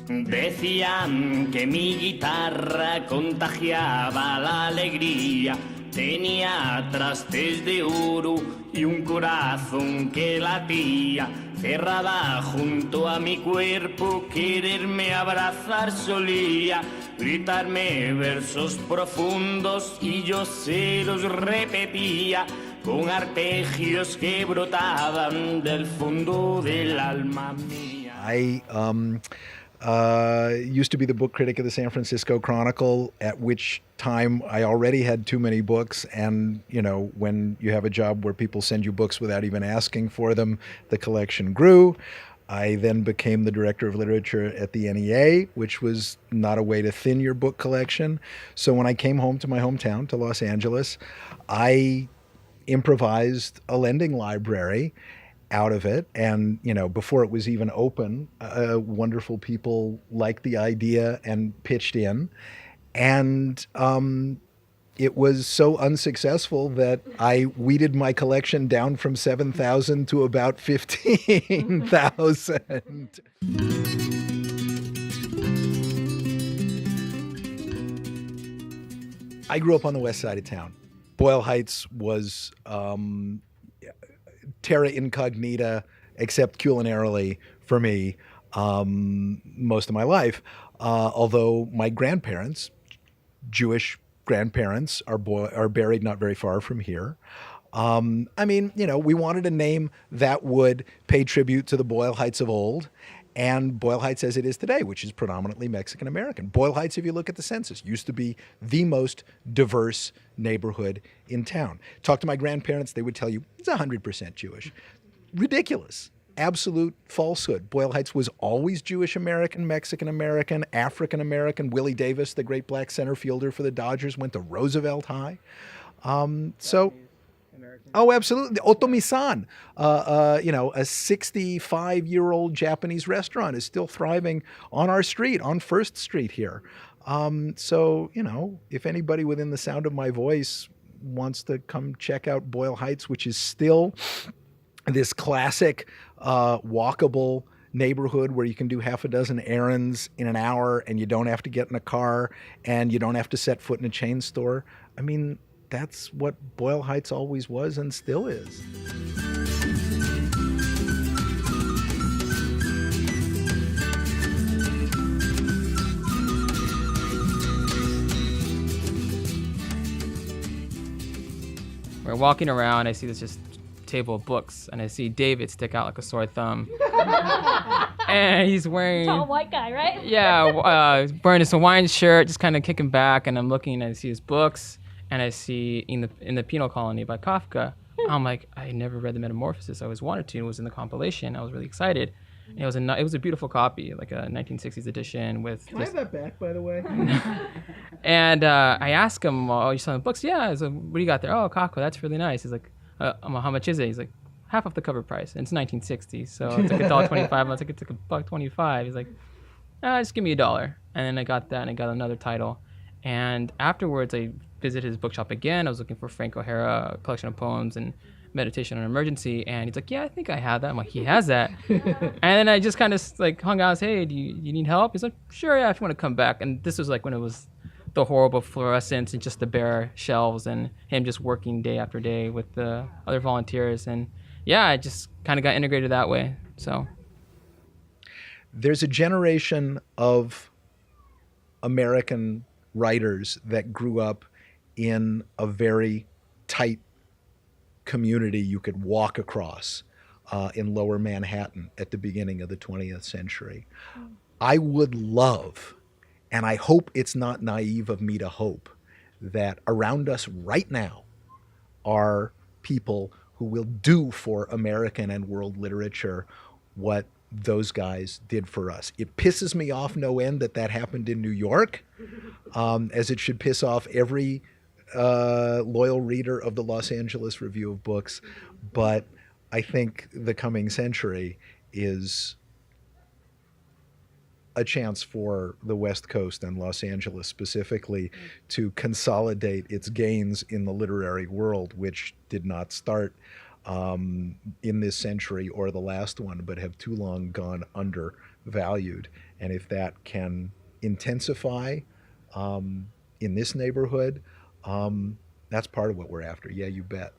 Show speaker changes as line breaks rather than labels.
Decían que mi guitarra contagiaba la alegría. Tenía trastes de oro y un corazón que latía. Cerrada junto a mi cuerpo, quererme abrazar solía. Gritarme versos profundos y yo se los repetía. Con arpegios que brotaban del fondo del alma mía.
I used to be the book critic of the San Francisco Chronicle, at which time I already had too many books. And, you know, when you have a job where people send you books without even asking for them, the collection grew. I then became the director of literature at the NEA, which was not a way to thin your book collection. So when I came home to my hometown, to Los Angeles, I improvised a lending library out of it. And, you know, before it was even open, wonderful people liked the idea and pitched in. And it was so unsuccessful that I weeded my collection down from 7,000 to about 15,000. I grew up on the west side of town. Boyle Heights was terra incognita, except culinarily for me, most of my life. Although my grandparents, Jewish grandparents, are buried not very far from here. I mean, you know, we wanted a name that would pay tribute to the Boyle Heights of old, and Boyle Heights as it is today, which is predominantly Mexican-American. Boyle Heights, if you look at the census, used to be the most diverse neighborhood in town. Talk to my grandparents, they would tell you it's 100% Jewish. Ridiculous. Absolute falsehood. Boyle Heights was always Jewish-American, Mexican-American, African-American. Willie Davis, the great black center fielder for the Dodgers, went to Roosevelt High. Oh, absolutely. Otomi-san, you know, a 65-year-old Japanese restaurant is still thriving on our street, on First Street here. So, you know, if anybody within the sound of my voice wants to come check out Boyle Heights, which is still this classic walkable neighborhood where you can do half a dozen errands in an hour and you don't have to get in a car and you don't have to set foot in a chain store. I mean, that's what Boyle Heights always was and still is.
We're walking around, I see this just table of books, and I see David stick out like a sore thumb. And he's wearing...
Tall white guy, right?
Yeah, wearing this Hawaiian shirt, just kind of kicking back, and I'm looking and I see his books, and I see in the Penal Colony by Kafka. I'm like, I never read The Metamorphosis. I always wanted to. It was in the compilation. I was really excited. And it was a beautiful copy, like a 1960s edition with...
Can I have that back, by the way?
And I asked him, oh, you're selling books? Yeah. I was like, what do you got there? Oh, Kafka, that's really nice. He's like, how much is it? He's like, half off the cover price. And it's 1960, so it's like $1.25. I was like, it's like $1.25. He's like, just give me $1. And then I got that, and I got another title. And afterwards, I visited his bookshop again. I was looking for Frank O'Hara, a collection of poems and Meditation on Emergency. And he's like, yeah, I think I have that. I'm like, he has that. And then I just kind of like hung out and said, hey, do you need help? He's like, sure, yeah, if you want to come back. And this was like when it was the horrible fluorescence and just the bare shelves and him just working day after day with the other volunteers. And yeah, I just kind of got integrated that way. So
there's a generation of American writers that grew up in a very tight community you could walk across in Lower Manhattan at the beginning of the 20th century. I would love, and I hope it's not naive of me to hope, that around us right now are people who will do for American and world literature what those guys did for us. It pisses me off no end that happened in New York, as it should piss off every loyal reader of the Los Angeles Review of Books. But I think the coming century is a chance for the West Coast and Los Angeles specifically to consolidate its gains in the literary world, which did not start in this century or the last one, but have too long gone undervalued. And if that can intensify in this neighborhood, that's part of what we're after. Yeah, you bet.